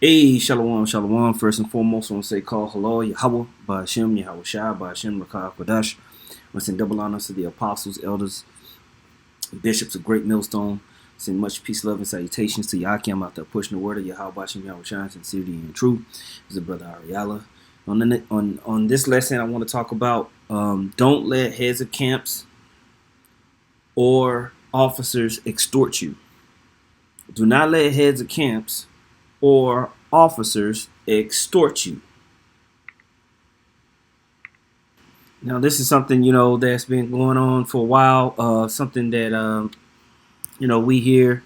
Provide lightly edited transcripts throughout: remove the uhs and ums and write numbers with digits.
Hey, shalom, shalom. First and foremost, I want to say call hello, Yahweh, Ba'ashem, Yahweh Shai, Ba'ashem, Rakah, Kodash. I want to send double honors to the apostles, elders, bishops of Great Millstone. Send much peace, love, and salutations to Yakim out there pushing the word of Yahweh, Ba'ashem, Yahweh Shai, sincerity and truth. This is the brother Ariala. On this lesson, I want to talk about don't let heads of camps or officers extort you. Do not let heads of camps or officers extort you. Now, this is something that's been going on for a while. Something that we hear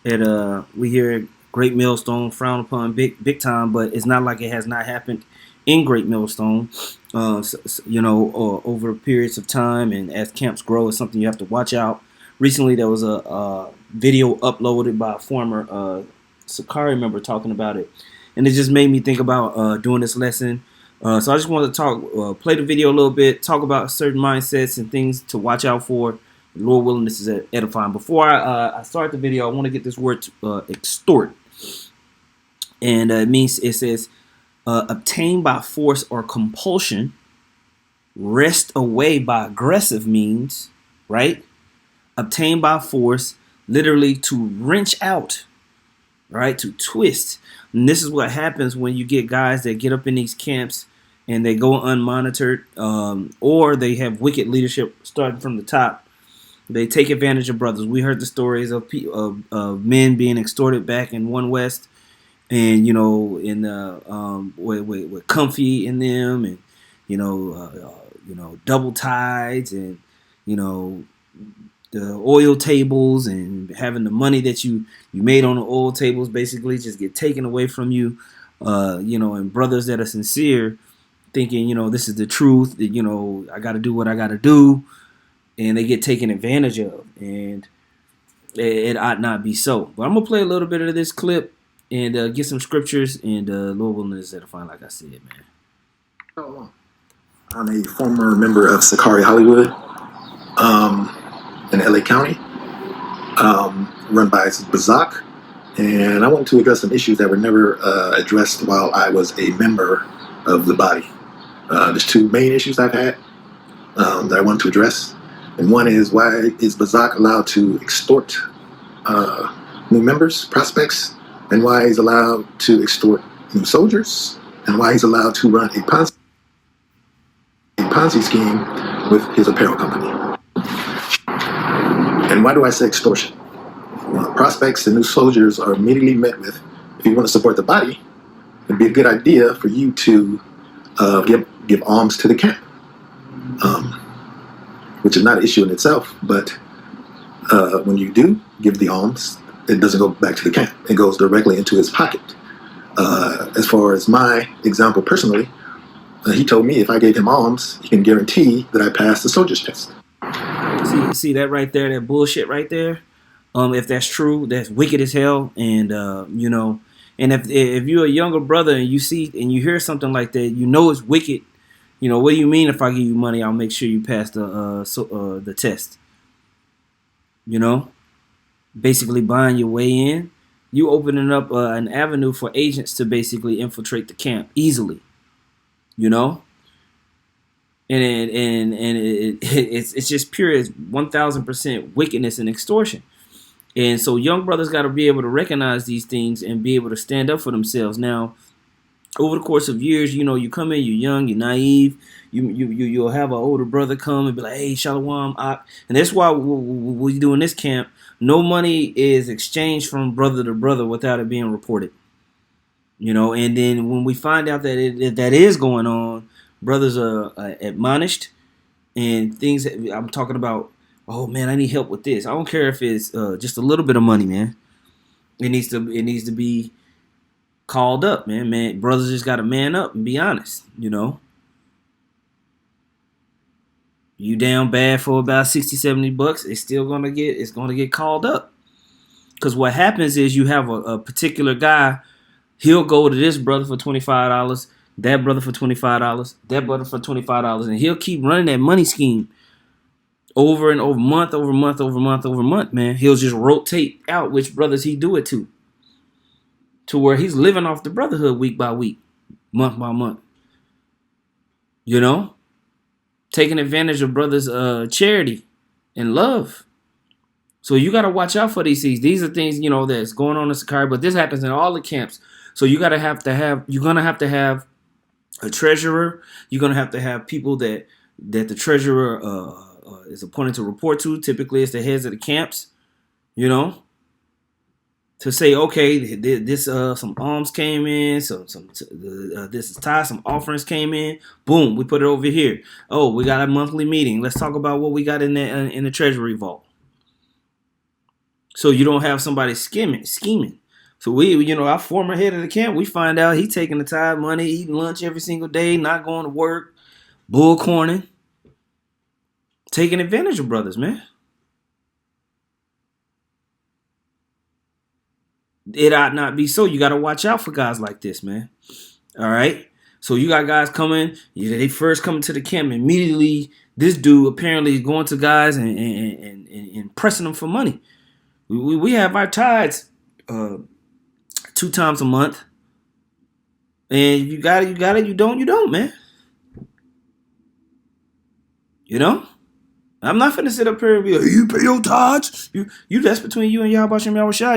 at Great Millstone frowned upon big time, but it's not like it has not happened in Great Millstone. Over periods of time, and as camps grow, it's something you have to watch out. Recently, there was a video uploaded by a former Sakari member talking about it, and it just made me think about doing this lesson. So I just wanted to play the video a little bit, talk about certain mindsets and things to watch out for. Lord willing, this is edifying. Before I start the video, I want to get this word extort, and it says obtained by force or compulsion, wrest away by aggressive means, right? Obtained by force, literally to wrench out, right? To twist. And this is what happens when you get guys that get up in these camps and they go unmonitored, or they have wicked leadership starting from the top. They take advantage of brothers. We heard the stories of men being extorted back in One West, and with Comfy in them, and double tides, and the oil tables, and having the money that you made on the oil tables basically just get taken away from you, and brothers that are sincere thinking, this is the truth, that, I got to do what I got to do, and they get taken advantage of, and it ought not be so. But I'm going to play a little bit of this clip and get some scriptures, and Lord willing is edifying, like I said, man. Oh, I'm a former member of Sakari Hollywood, in LA County, run by Bazak, and I want to address some issues that were never addressed while I was a member of the body. There's two main issues I've had that I want to address, and one is, why is Bazak allowed to extort new members, prospects, and why he's allowed to extort new soldiers, and why he's allowed to run a Ponzi scheme with his apparel company. And why do I say extortion? Well, prospects and new soldiers are immediately met with, if you want to support the body, it'd be a good idea for you to give alms to the camp, which is not an issue in itself, but when you do give the alms, it doesn't go back to the camp. It goes directly into his pocket. As far as my example personally, he told me if I gave him alms, he can guarantee that I passed the soldier's test. See that right there, that bullshit right there. If that's true, that's wicked as hell. And and if you're a younger brother and you see and you hear something like that, it's wicked. What do you mean if I give you money, I'll make sure you pass the test? Basically buying your way in. You opening up an avenue for agents to basically infiltrate the camp easily. And it's just pure as 1,000% wickedness and extortion. And so young brothers got to be able to recognize these things and be able to stand up for themselves. Now, over the course of years, you come in, you're young, you're naive. You'll have an older brother come and be like, hey, Shalom, and that's why we do in this camp. No money is exchanged from brother to brother without it being reported. And then when we find out that that is going on, brothers are admonished, and things. I'm talking about, oh man, I need help with this. I don't care if it's just a little bit of money, man. It needs to be called up, man. Brothers just got to man up and be honest. You down bad for about 60, 70 bucks, it's going to get called up. Because what happens is you have a particular guy, he'll go to this brother for $25, that brother for $25, that brother for $25, and he'll keep running that money scheme over and over, month over month over month over month, man. He'll just rotate out which brothers he do it to. to where he's living off the brotherhood week by week, month by month. You know, taking advantage of brothers' charity and love. So you got to watch out for these things. These are things, that's going on in Sakari, but this happens in all the camps. So you're going to have to have a treasurer. You're going to have people that the treasurer is appointed to report to. Typically, it's the heads of the camps, to say, okay, this some alms came in, this is tithe, some offerings came in. Boom, we put it over here. Oh, we got a monthly meeting. Let's talk about what we got in the treasury vault. So you don't have somebody scheming. So our former head of the camp, we find out he taking the tithe money, eating lunch every single day, not going to work, bullcorning, taking advantage of brothers, man. It ought not be so. You got to watch out for guys like this, man. All right. So you got guys coming. They first coming to the camp. Immediately, this dude apparently is going to guys and pressing them for money. We have our tithes 2 times a month. And you got it, you got it. You don't, man. I'm not finna sit up here and be like, you pay your tithes. You that's between you and Yahweh Shem Yahweh Shai.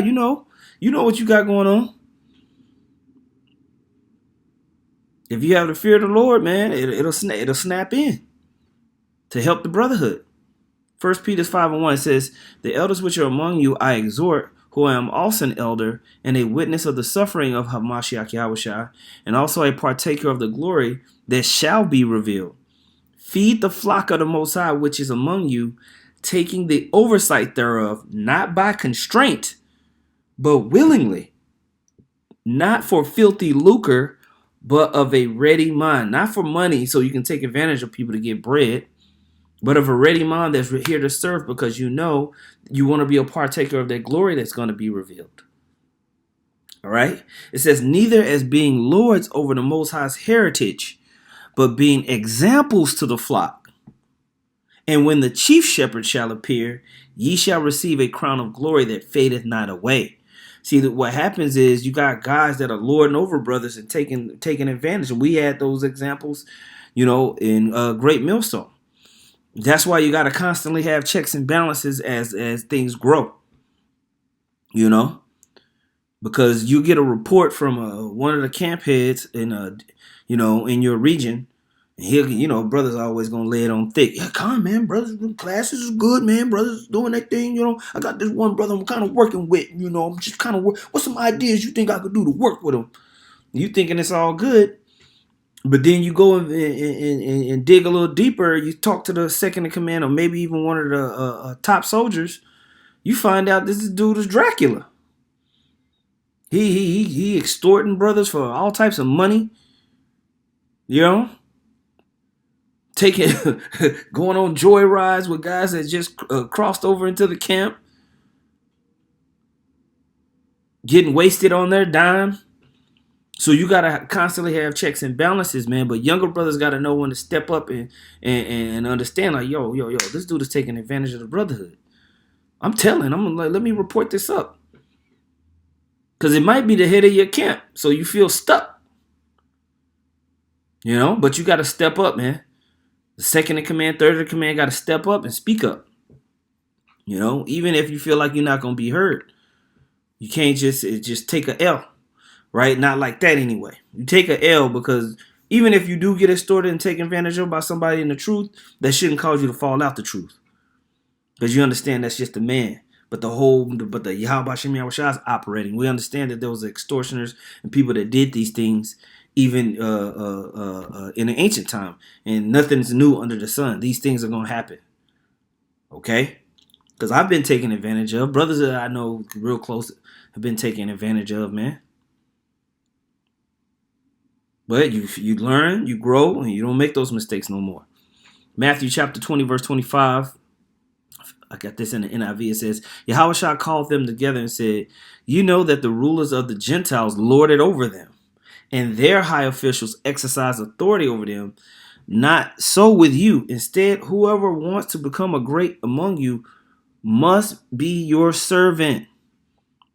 You know what you got going on. If you have the fear of the Lord, man, it'll snap in to help the brotherhood. 1 Peter 5:1 says, the elders which are among you I exhort, who I am also an elder and a witness of the suffering of Hamashiach Yahushua, and also a partaker of the glory that shall be revealed. Feed the flock of the Most High which is among you, taking the oversight thereof, not by constraint, but willingly, not for filthy lucre, but of a ready mind. Not for money so you can take advantage of people to get bread, but of a ready mind that's here to serve because you want to be a partaker of that glory that's going to be revealed. All right? It says, neither as being lords over the Most High's heritage, but being examples to the flock. And when the chief shepherd shall appear, ye shall receive a crown of glory that fadeth not away. See, what happens is you got guys that are lording over brothers and taking advantage. And we had those examples, in Great Millstone. That's why you got to constantly have checks and balances as things grow, because you get a report from one of the camp heads in your region, and he'll, brothers are always gonna lay it on thick. Yeah, come on, man, brothers, classes is good, man. Brothers doing that thing, I got this one brother I'm kind of working with, I'm just kind of what's some ideas you think I could do to work with him? You thinking it's all good. But then you go and dig a little deeper. You talk to the second in command, or maybe even one of the top soldiers. You find out this dude is Dracula. He extorting brothers for all types of money. Taking going on joy rides with guys that just crossed over into the camp, getting wasted on their dime. So you gotta constantly have checks and balances, man. But younger brothers gotta know when to step up and understand, like, yo, this dude is taking advantage of the brotherhood. I'm like, let me report this up. Because it might be the head of your camp. So you feel stuck. But you gotta step up, man. The second in command, third in command gotta step up and speak up. Even if you feel like you're not gonna be heard. You can't just take a L. Right? Not like that anyway. You take an L because even if you do get extorted and taken advantage of by somebody in the truth, that shouldn't cause you to fall out the truth. Because you understand that's just a man. But the Yahweh Shem Yahweh Shai is operating. We understand that there was extortioners and people that did these things even in an ancient time. And nothing's new under the sun. These things are going to happen. Okay? Because I've been taken advantage of. Brothers that I know real close have been taken advantage of, man. But you learn, you grow, and you don't make those mistakes no more. Matthew chapter 20, verse 25. I got this in the NIV. It says, Yahushua called them together and said, you know that the rulers of the Gentiles lord it over them, and their high officials exercise authority over them. Not so with you. Instead, whoever wants to become a great among you must be your servant.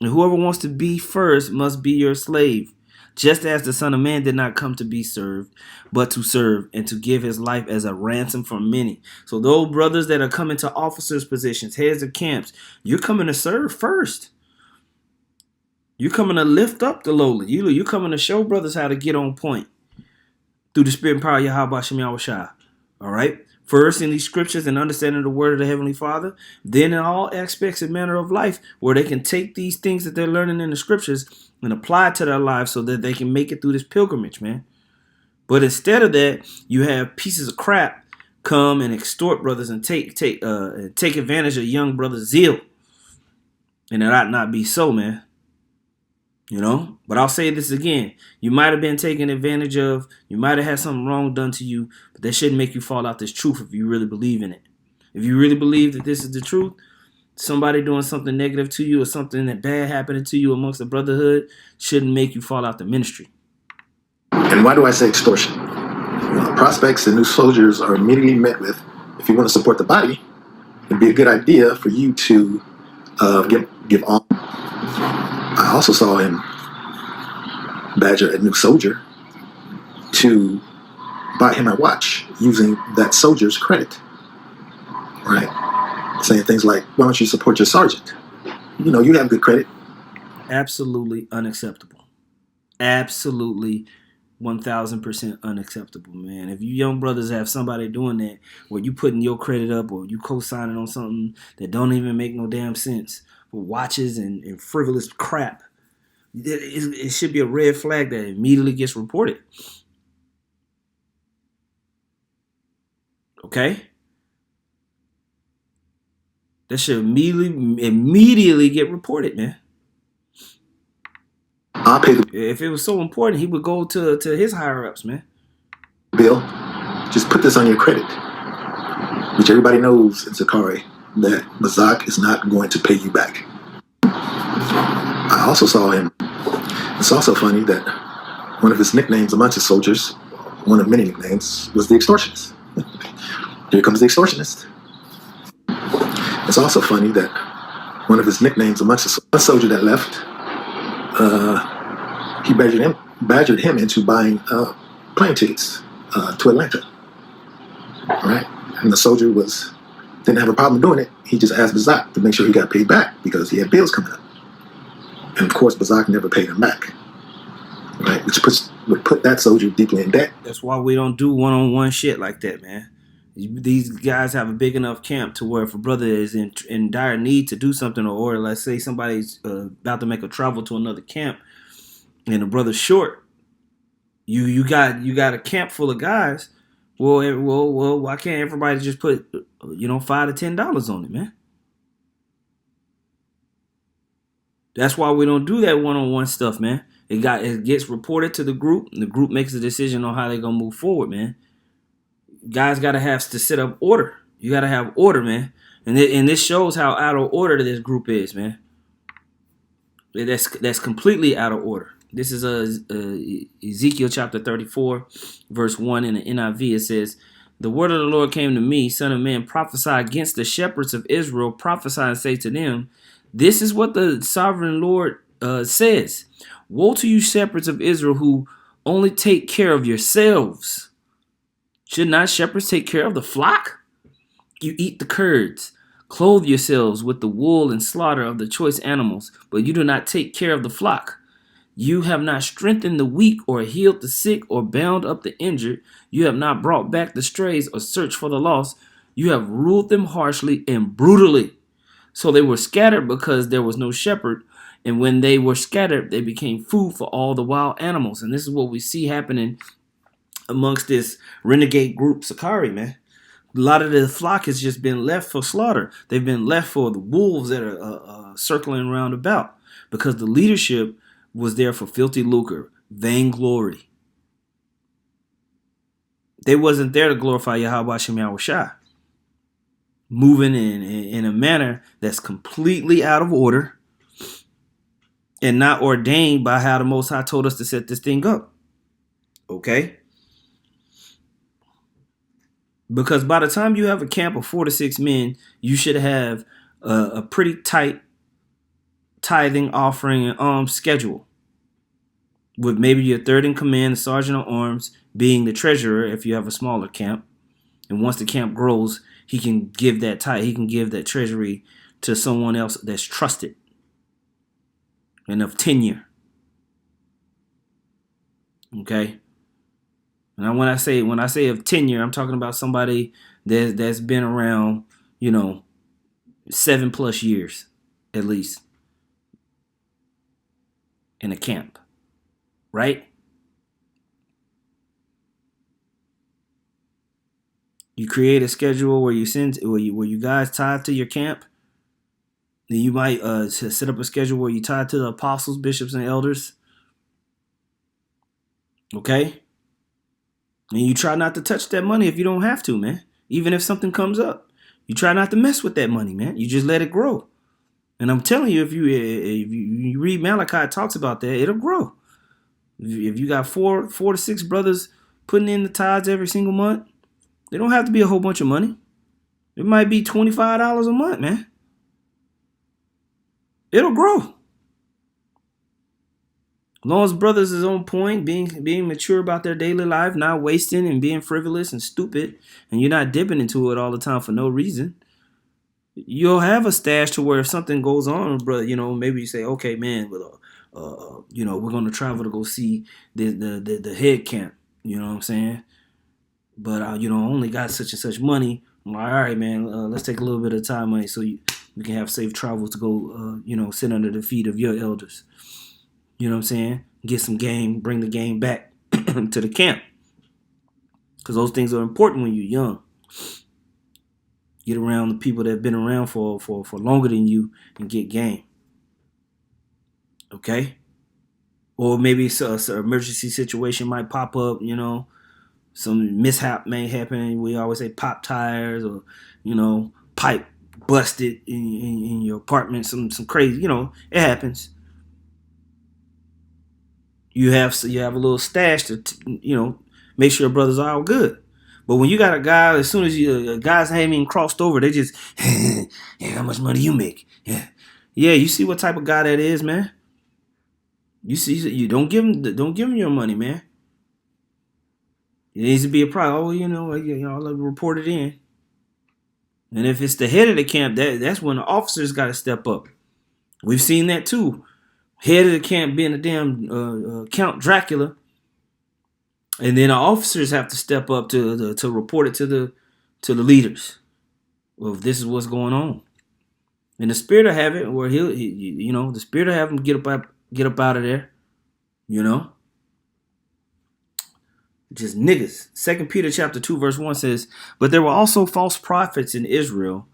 And whoever wants to be first must be your slave, just as the Son of Man did not come to be served, but to serve and to give his life as a ransom for many. So those brothers that are coming to officers' positions, heads of camps, you're coming to serve first. You're coming to lift up the lowly. You're coming to show brothers how to get on point through the spirit and power of Yahweh Shem Yahushua. All right? First in these scriptures and understanding the word of the Heavenly Father, then in all aspects and manner of life, where they can take these things that they're learning in the scriptures and apply it to their lives so that they can make it through this pilgrimage, man. But instead of that, you have pieces of crap come and extort brothers and take advantage of young brothers' zeal. And it ought not be so, man. You know, but I'll say this again. You might have been taken advantage of. You might have had something wrong done to you, but that shouldn't make you fall out this truth if you really believe in it. If you really believe that this is the truth, somebody doing something negative to you or something that bad happening to you amongst the brotherhood shouldn't make you fall out the ministry. And why do I say extortion? Prospects and new soldiers are immediately met with, if you want to support the body, it'd be a good idea for you to give on. I also saw him badger a new soldier to buy him a watch using that soldier's credit, right? Saying things like, why don't you support your sergeant? You know, you have good credit. Absolutely unacceptable. Absolutely 1,000% unacceptable, man. If you young brothers have somebody doing that where you putting your credit up or you co-signing on something that don't even make no damn sense for watches and frivolous crap, it should be a red flag that immediately gets reported. Okay? That should immediately get reported, man. I'll pay the If it was so important, he would go to his higher ups, man. bill. Just put this on your credit, which everybody knows in Sakari that Bazak is not going to pay you back. I also saw him. It's also funny that one of his nicknames amongst his soldiers, one of many nicknames, was the extortionist. Here comes the extortionist. It's also funny that one of his nicknames amongst a soldier that left, he badgered him into buying plane tickets to Atlanta. All right, and the soldier didn't have a problem doing it. He just asked Bazak to make sure he got paid back because he had bills coming up. And of course, Bazak never paid him back, right? Which would put that soldier deeply in debt. That's why we don't do one-on-one shit like that, man. These guys have a big enough camp to where if a brother is in dire need to do something, or let's say somebody's about to make a travel to another camp, and the brother's short, you got a camp full of guys. Well, why can't everybody just put $5 to $10 on it, man? That's why we don't do that one-on-one stuff, man. It gets reported to the group, and the group makes a decision on how they're gonna move forward, man. Guys gotta have to set up order. You gotta have order, man. And this shows how out of order this group is, man. That's completely out of order. This is Ezekiel chapter 34, verse 1 in the NIV. It says, "The word of the Lord came to me, son of man, prophesy against the shepherds of Israel, prophesy and say to them, this is what the sovereign Lord says. Woe to you shepherds of Israel who only take care of yourselves. Should not shepherds take care of the flock? You eat the curds, clothe yourselves with the wool and slaughter of the choice animals, but you do not take care of the flock. You have not strengthened the weak or healed the sick or bound up the injured. You have not brought back the strays or searched for the lost. You have ruled them harshly and brutally. So they were scattered because there was no shepherd. And when they were scattered, they became food for all the wild animals." And this is what we see happening amongst this renegade group, Sakari, man. A lot of the flock has just been left for slaughter. They've been left for the wolves that are circling around about because the leadership was there for filthy lucre, vainglory. They wasn't there to glorify Yahweh Shem Yahushua. Moving in a manner that's completely out of order and not ordained by how the Most High told us to set this thing up. Okay? Because by the time you have a camp of 4 to 6 men, you should have a pretty tight tithing, offering, and alms schedule, with maybe your third in command, the sergeant of arms, being the treasurer if you have a smaller camp. And once the camp grows, he can give that tithe, he can give that treasury to someone else that's trusted and of tenure. Okay. And when I say of tenure, I'm talking about somebody that's been around, 7+ years at least in a camp, right? You create a schedule where you guys tithe to your camp. Then you might set up a schedule where you tithe to the apostles, bishops, and elders. Okay, and you try not to touch that money if you don't have to, man. Even if something comes up, you try not to mess with that money, man. You just let it grow. And I'm telling you, if you read Malachi, it talks about that, it'll grow. If you got four to six brothers putting in the tithes every single month, they don't have to be a whole bunch of money. It might be $25 a month, man. It'll grow. As long as brothers is on point, being mature about their daily life, not wasting and being frivolous and stupid, and you're not dipping into it all the time for no reason, you'll have a stash to where if something goes on, brother, maybe you say, okay, man, we're gonna travel to go see the head camp. You know what I'm saying? But I only got such and such money. I'm like, all right, man, let's take a little bit of time money so we can have safe travels to go, sit under the feet of your elders. You know what I'm saying? Get some game, bring the game back to the camp, because those things are important when you're young. Get around the people that have been around for longer than you and get game. Okay? Or maybe an emergency situation might pop up, some mishap may happen. We always say pop tires or, pipe busted in your apartment, some crazy, it happens. You have a little stash to, make sure brothers are all good. But when you got a guy, as soon as guys haven't even crossed over, they just, yeah, how much money you make? Yeah, you see what type of guy that is, man. You don't give him your money, man. It needs to be a problem. I'll report it in. And if it's the head of the camp, that's when the officers got to step up. We've seen that too. Head of the camp being a damn Count Dracula, and then the officers have to step up to report it to the leaders. Well, if this is what's going on, and the spirit will have it where the spirit will have him get up out of there. Just niggas. 2 Peter chapter 2 verse 1 says, but there were also false prophets in Israel,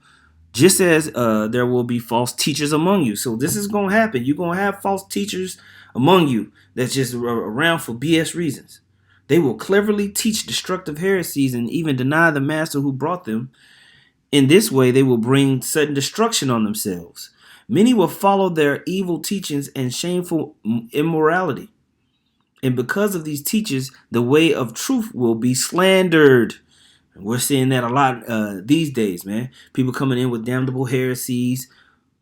just as there will be false teachers among you. So this is going to happen. You're going to have false teachers among you that's just around for BS reasons. They will cleverly teach destructive heresies and even deny the master who brought them. In this way, they will bring sudden destruction on themselves. Many will follow their evil teachings and shameful immorality. And because of these teachers, the way of truth will be slandered. We're seeing that a lot these days, man. People coming in with damnable heresies,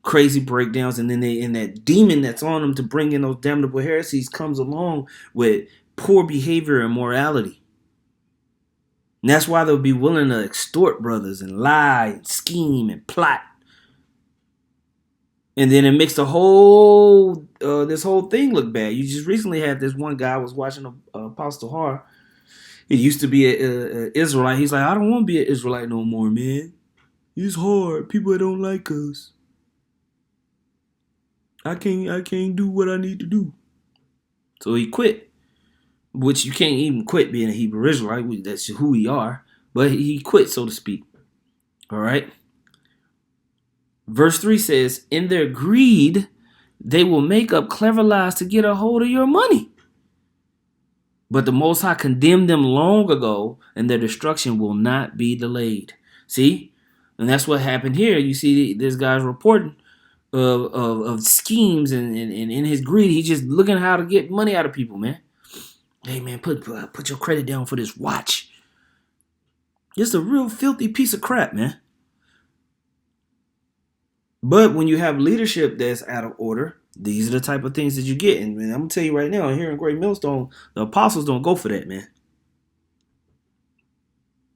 crazy breakdowns, and then that demon that's on them to bring in those damnable heresies comes along with poor behavior and morality. And that's why they'll be willing to extort brothers and lie and scheme and plot. And then it makes the whole this whole thing look bad. You just recently had this one guy, I was watching Apostle Har. He used to be an Israelite. He's like, I don't want to be an Israelite no more, man. It's hard. People don't like us. I can't do what I need to do. So he quit. Which you can't even quit being a Hebrew Israelite. That's who we are. But he quit, so to speak. All right. Verse 3 says, in their greed, they will make up clever lies to get a hold of your money. But the Most High condemned them long ago, and their destruction will not be delayed. See? And that's what happened here. You see this guy's reporting of schemes, and in his greed, he's just looking at how to get money out of people, man. Hey, man, put your credit down for this watch. Just a real filthy piece of crap, man. But when you have leadership that's out of order, these are the type of things that you get. And man, I'm gonna tell you right now, here in Great Millstone, the apostles don't go for that, man.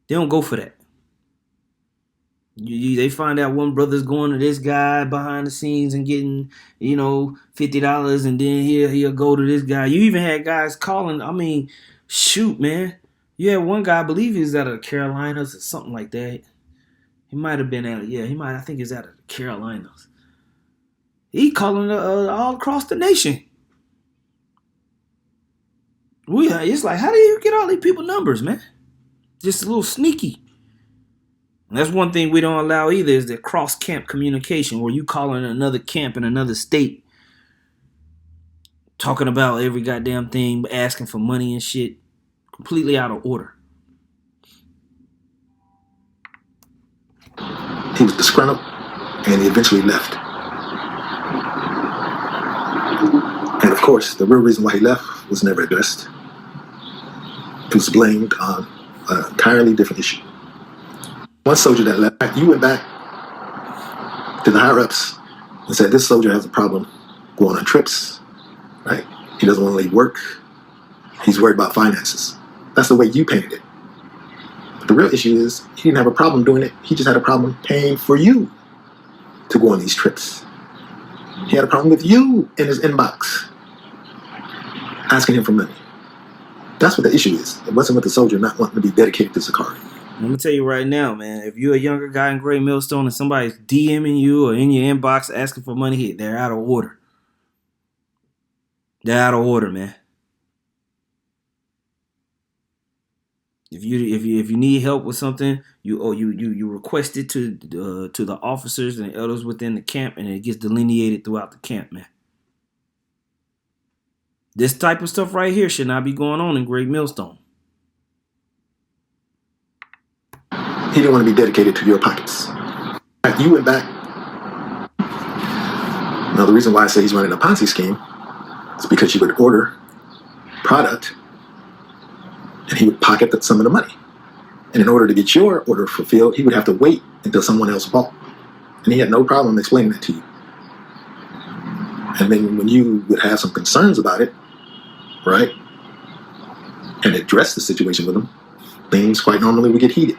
They don't go for that. They find out one brother's going to this guy behind the scenes and getting, $50, and then he'll go to this guy. You even had guys calling. I mean, shoot, man. You had one guy, I believe he was out of the Carolinas or something like that. He might have been out. Yeah, he might. I think he's out of the Carolinas. He calling all across the nation. It's like, how do you get all these people numbers, man? Just a little sneaky. And that's one thing we don't allow either is the cross camp communication, where you calling another camp in another state, talking about every goddamn thing, asking for money and shit, completely out of order. He was disgruntled, and he eventually left. And of course, the real reason why he left was never addressed. It was blamed on an entirely different issue. One soldier that left, you went back to the higher ups and said, this soldier has a problem going on trips, right? He doesn't want to leave work. He's worried about finances. That's the way you painted it. But the real issue is he didn't have a problem doing it. He just had a problem paying for you to go on these trips. He had a problem with you in his inbox, asking him for money. That's what the issue is. It wasn't with the soldier not wanting to be dedicated to Sakari. I'm gonna tell you right now, man. If you're a younger guy in Great Millstone and somebody's DMing you or in your inbox asking for money, they're out of order. They're out of order, man. If you need help with something, you request it to the officers and elders within the camp, and it gets delineated throughout the camp, man. This type of stuff right here should not be going on in Great Millstone. He didn't want to be dedicated to your pockets. You went back. Now, the reason why I say he's running a Ponzi scheme is because you would order product and he would pocket some of the money. And in order to get your order fulfilled, he would have to wait until someone else bought. And he had no problem explaining that to you. And then when you would have some concerns about it, right, and address the situation with him, things quite normally would get heated.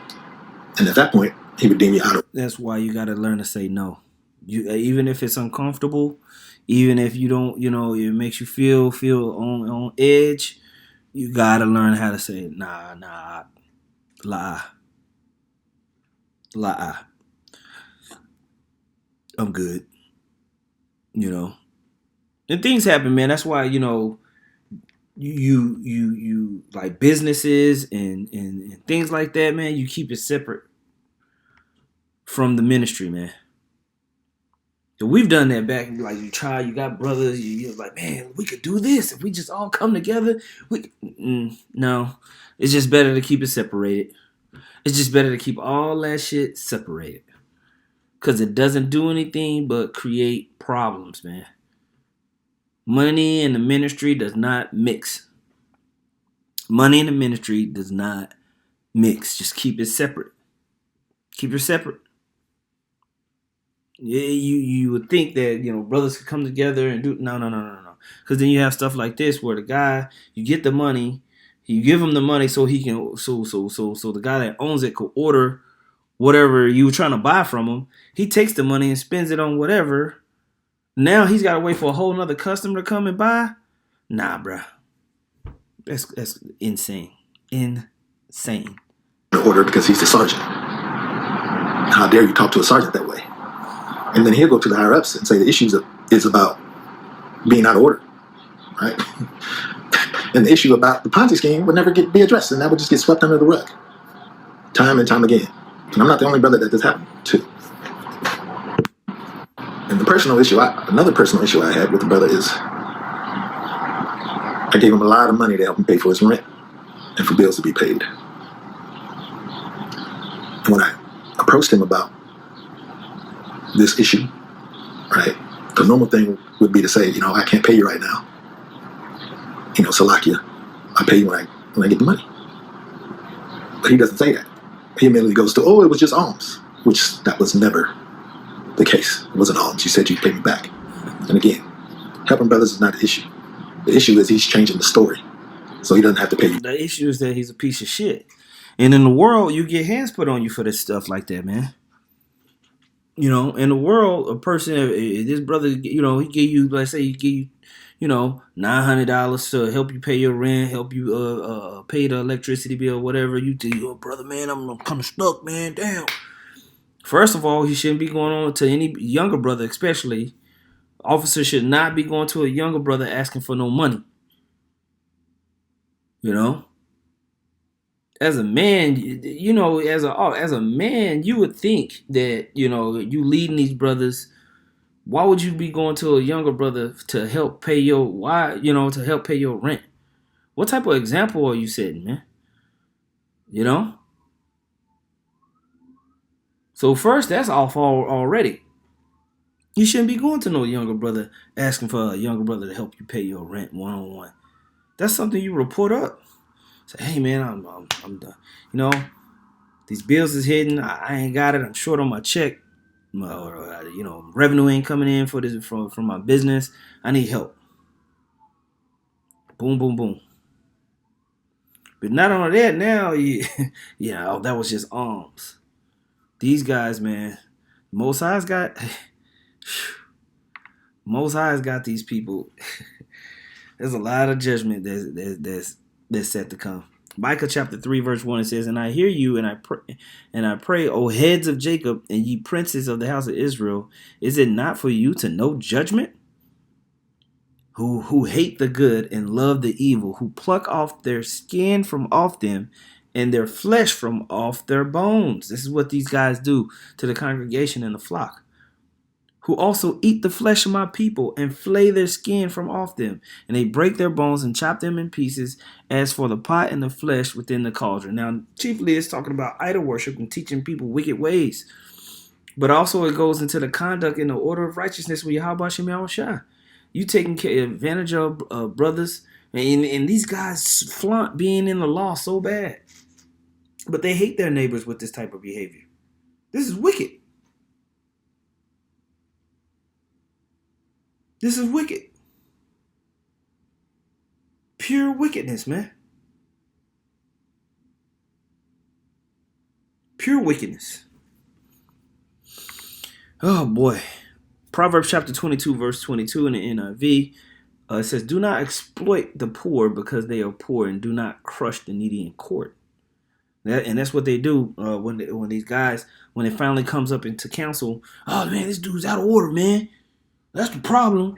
And at that point, he would deem you out of. That's why you got to learn to say no. Even if it's uncomfortable, even if you don't, it makes you feel on edge, you got to learn how to say, nah, lie. I'm good. And things happen, man. That's why, you like businesses and things like that, man, you keep it separate from the ministry, man. So we've done that back. Like you got brothers. You're like, man, we could do this if we just all come together. No, it's just better to keep it separated. It's just better to keep all that shit separated, because it doesn't do anything but create problems, man. Money and the ministry does not mix. Money and the ministry does not mix. Just keep it separate. Keep it separate. You would think that brothers could come together and do no. Because then you have stuff like this where the guy, you get the money, you give him the money so he can so the guy that owns it could order whatever you were trying to buy from him. He takes the money and spends it on whatever. Now he's got to wait for a whole nother customer to come and buy. Nah, bruh. That's insane. Insane. Order because he's the sergeant. How dare you talk to a sergeant that way? And then he'll go to the higher ups and say the issue is about being out of order, right? And the issue about the Ponzi scheme would never be addressed, and that would just get swept under the rug, time and time again. And I'm not the only brother that this happened to. And the personal issue, another personal issue I had with the brother is I gave him a lot of money to help him pay for his rent and for bills to be paid. And when I approached him about this issue, right, the normal thing would be to say, I can't pay you right now. Salakia, I'll pay you when I get the money. But he doesn't say that. He immediately goes to, it was just alms, which that was never the case. It wasn't alms. You said you'd pay me back. And again, helping brothers is not the issue. The issue is he's changing the story, so he doesn't have to pay you. The issue is that he's a piece of shit. And in the world, you get hands put on you for this stuff like that, man. You know, in the world, a person, this brother, you know, he give you, let's say, he give you, you know, $900 to help you pay your rent, help you pay the electricity bill, whatever. You do, oh, brother, man, I'm kind of stuck, man. Damn. First of all, he shouldn't be going on to any younger brother, especially. Officer should not be going to a younger brother asking for no money. You know, as a man, you know, as a man, you would think that, you know, you leading these brothers. Why would you be going to a younger brother to help pay your to help pay your rent? What type of example are you setting, man? You know. So first, that's off already. You shouldn't be going to no younger brother asking for a younger brother to help you pay your rent one on one. That's something you report up. Say, hey man, I'm done. You know, these bills is hidden. I ain't got it. I'm short on my check. You know, revenue ain't coming in for this from my business. I need help. Boom, boom, boom. But not only that, now yeah, that was just alms. These guys, man, Most High's got these people. There's a lot of judgment that's set to come. Micah chapter 3 verse 1, it says, "And I hear you, and I pray, O heads of Jacob, and ye princes of the house of Israel, is it not for you to know judgment? Who hate the good and love the evil, who pluck off their skin from off them, and their flesh from off their bones." This is what these guys do to the congregation and the flock. "Who also eat the flesh of my people and flay their skin from off them, and they break their bones and chop them in pieces, as for the pot and the flesh within the cauldron." Now, chiefly it's talking about idol worship and teaching people wicked ways. But also it goes into the conduct and the order of righteousness with Yahweh Shem Yahushua. You taking advantage of brothers, and these guys flaunt being in the law so bad. But they hate their neighbors with this type of behavior. This is wicked. This is wicked. Pure wickedness, man. Pure wickedness. Oh, boy. Proverbs chapter 22, verse 22 in the NIV. It says, "Do not exploit the poor because they are poor, and do not crush the needy in court." And that's what they do when these guys, when it finally comes up into council. "Oh, man, this dude's out of order, man. That's the problem."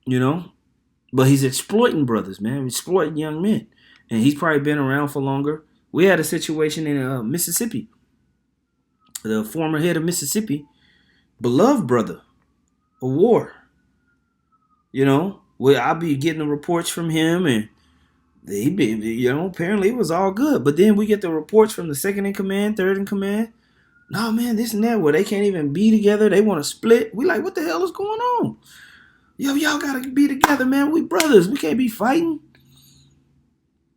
You know? But he's exploiting brothers, man. Exploiting young men. And he's probably been around for longer. We had a situation in Mississippi. The former head of Mississippi, beloved brother, a war. You know? I'll be getting the reports from him, and apparently it was all good. But then we get the reports from the second in command, third in command. No, man, this and that, where they can't even be together. They want to split. We like, what the hell is going on? Yo, y'all gotta be together, man. We brothers. We can't be fighting.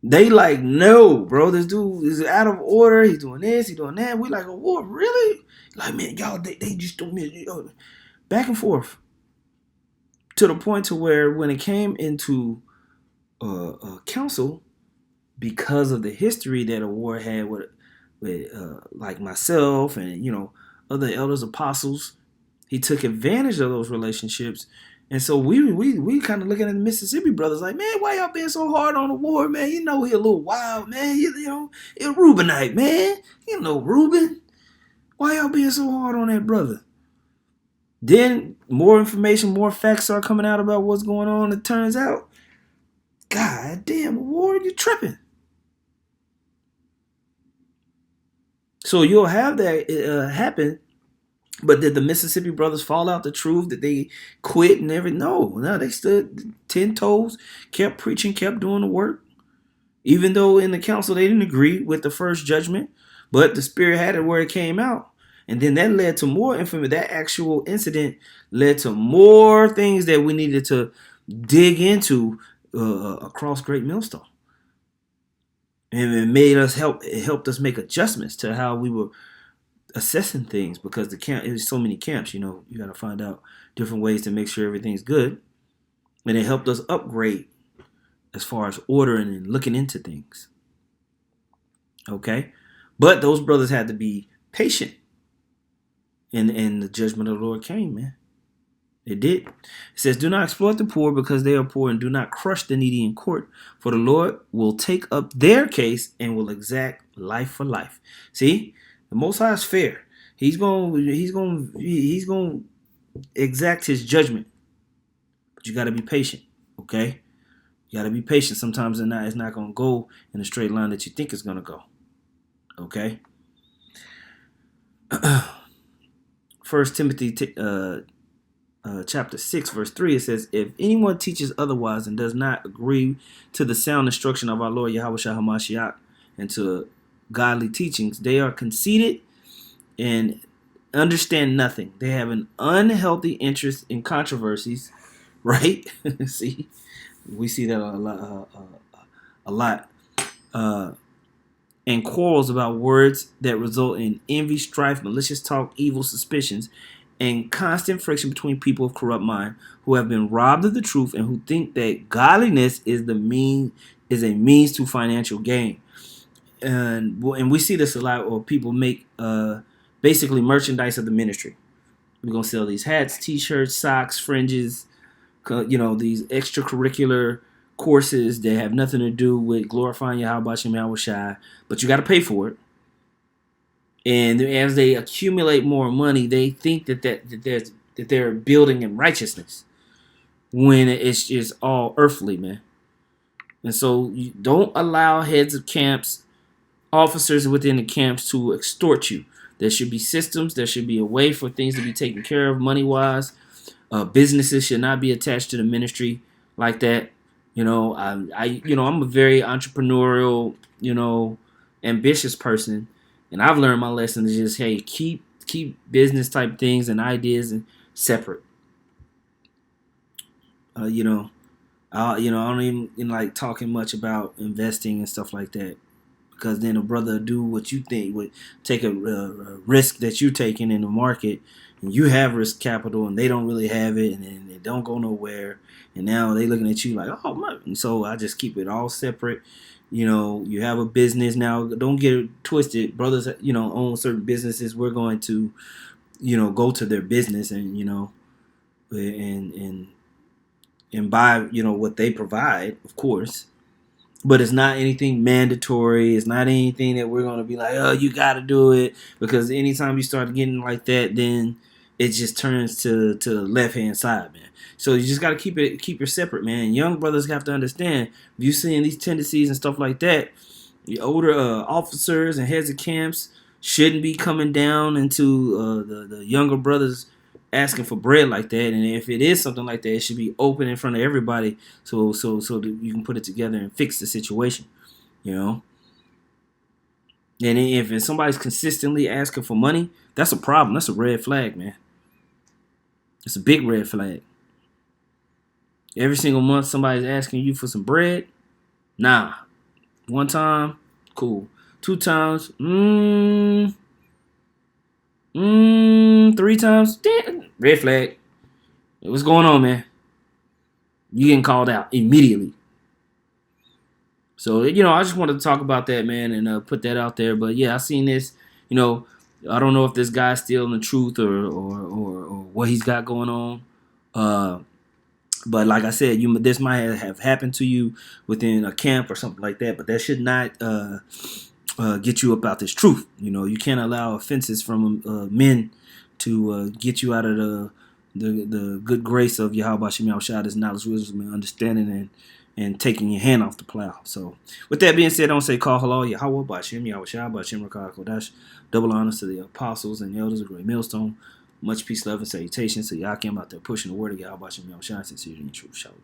They like, no, bro. This dude is out of order. He's doing this. He's doing that. We like, a war, really? Like, man, y'all, they just don't miss. Back and forth to the point to where when it came into council, because of the history that a war had with like myself and other elders, apostles, he took advantage of those relationships. And so we kind of looking at the Mississippi brothers like, man, why y'all being so hard on the war, man? He a little wild, man. He a Reubenite, man. Reuben. Why y'all being so hard on that brother? Then more information, more facts start coming out about what's going on. It turns out, God damn, war, you tripping. So you'll have that happen. But did the Mississippi brothers fall out the truth? Did they quit and everything? No, they stood 10 toes, kept preaching, kept doing the work. Even though in the council they didn't agree with the first judgment, but the Spirit had it where it came out. And then that led to more information. That actual incident led to more things that we needed to dig into across Great Millstone. And it helped us make adjustments to how we were assessing things, because there's so many camps. You got to find out different ways to make sure everything's good, and it helped us upgrade as far as ordering and looking into things. Okay, but those brothers had to be patient, and the judgment of the Lord came, man. It did. It says, "Do not exploit the poor because they are poor, and do not crush the needy in court, for the Lord will take up their case and will exact life for life." See, the Most High is fair. He's going to exact his judgment, but you got to be patient. Okay, you got to be patient. Sometimes it's not going to go in a straight line that you think it's going to go. Okay. First Timothy chapter 6 verse 3, it says, "If anyone teaches otherwise and does not agree to the sound instruction of our Lord Yahweh Shah HaMashiach and to godly teachings, they are conceited and understand nothing. They have an unhealthy interest in controversies," right? See, we see that a lot. And quarrels about words that result in envy, strife, malicious talk, evil suspicions, and constant friction between people of corrupt mind, who have been robbed of the truth and who think that godliness is a means to financial gain. And we see this a lot, where people make basically merchandise of the ministry. We're gonna sell these hats, t-shirts, socks, fringes, these extracurricular courses that have nothing to do with glorifying Yahweh Shem Yahweh Shai, but you got to pay for it. And as they accumulate more money, they think that they're building in righteousness, when it's just all earthly, man. And so you don't allow heads of camps, officers within the camps, to extort you. There should be systems. There should be a way for things to be taken care of money-wise. Businesses should not be attached to the ministry like that. I'm a very entrepreneurial, ambitious person, and I've learned my lesson is just, hey, keep business type things and ideas and separate. I don't even like talking much about investing and stuff like that, because then a brother do what you think would take a risk that you're taking in the market, and you have risk capital and they don't really have it, and it don't go nowhere, and now they looking at you like, oh my. And so I just keep it all separate. You have a business now. Don't get it twisted. Brothers, own certain businesses. We're going to, go to their business and and buy what they provide, of course. But it's not anything mandatory. It's not anything that we're going to be like, oh, you got to do it. Because anytime you start getting like that, then it just turns to the left-hand side, man. So you just got to keep it separate, man. Young brothers have to understand, if you're seeing these tendencies and stuff like that, the older officers and heads of camps shouldn't be coming down into the younger brothers asking for bread like that. And if it is something like that, it should be open in front of everybody, so that you can put it together and fix the situation, And if somebody's consistently asking for money, that's a problem. That's a red flag, man. It's a big red flag. Every single month somebody's asking you for some bread. Nah. One time, cool. 2 times, 3 times, red flag. What's going on, man? You getting called out immediately. So, I just wanted to talk about that, man, and put that out there. But yeah, I seen this. I don't know if this guy's still in the truth or what he's got going on. But like I said, this might have happened to you within a camp or something like that. But that should not get you about this truth. You can't allow offenses from men to get you out of the good grace of Yahweh Shem Yahweh Shai, this knowledge, wisdom, and understanding, and taking your hand off the plow. So, with that being said, I don't say call halal Yahweh B'Shem Yahweh Shai B'Shem Rakah Kodash. Double honors to the apostles and the elders of Great Millstone. Much peace, love, and salutations to Yakim out there pushing the word of Yahweh B'Shem Yahweh Shai, sincerely and true. Shalom.